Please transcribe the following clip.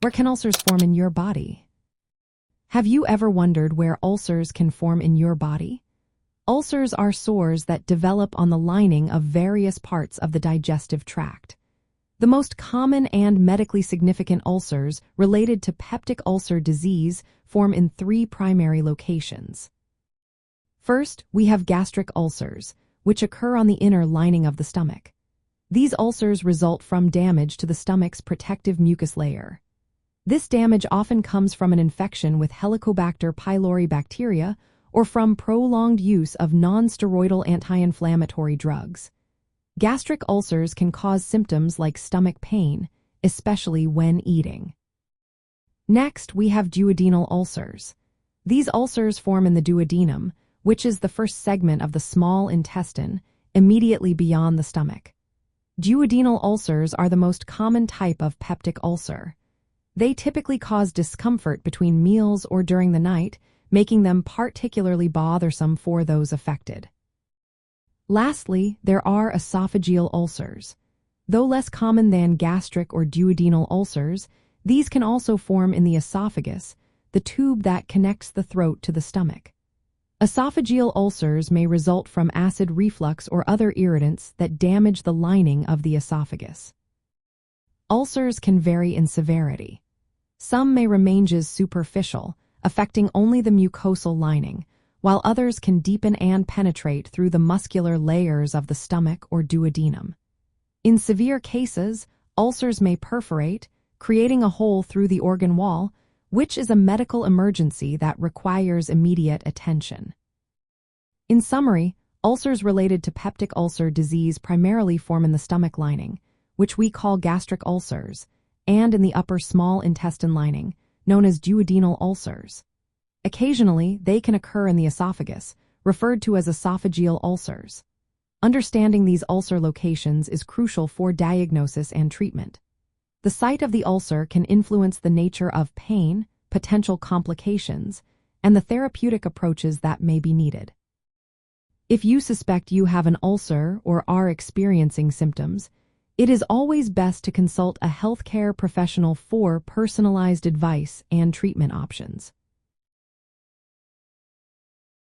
Where can ulcers form in your body? Have you ever wondered where ulcers can form in your body? Ulcers are sores that develop on the lining of various parts of the digestive tract. The most common and medically significant ulcers related to peptic ulcer disease form in 3 primary locations. First, we have gastric ulcers, which occur on the inner lining of the stomach. These ulcers result from damage to the stomach's protective mucus layer. This damage often comes from an infection with Helicobacter pylori bacteria or from prolonged use of non-steroidal anti-inflammatory drugs. Gastric ulcers can cause symptoms like stomach pain, especially when eating. Next, we have duodenal ulcers. These ulcers form in the duodenum, which is the first segment of the small intestine, immediately beyond the stomach. Duodenal ulcers are the most common type of peptic ulcer. They typically cause discomfort between meals or during the night, making them particularly bothersome for those affected. Lastly, there are esophageal ulcers. Though less common than gastric or duodenal ulcers, these can also form in the esophagus, the tube that connects the throat to the stomach. Esophageal ulcers may result from acid reflux or other irritants that damage the lining of the esophagus. Ulcers can vary in severity. Some may remain just superficial, affecting only the mucosal lining, while others can deepen and penetrate through the muscular layers of the stomach or duodenum. In severe cases, ulcers may perforate, creating a hole through the organ wall, which is a medical emergency that requires immediate attention. In summary, ulcers related to peptic ulcer disease primarily form in the stomach lining, which we call gastric ulcers, and in the upper small intestine lining, known as duodenal ulcers. Occasionally, they can occur in the esophagus, referred to as esophageal ulcers. Understanding these ulcer locations is crucial for diagnosis and treatment. The site of the ulcer can influence the nature of pain, potential complications, and the therapeutic approaches that may be needed. If you suspect you have an ulcer or are experiencing symptoms, it is always best to consult a healthcare professional for personalized advice and treatment options.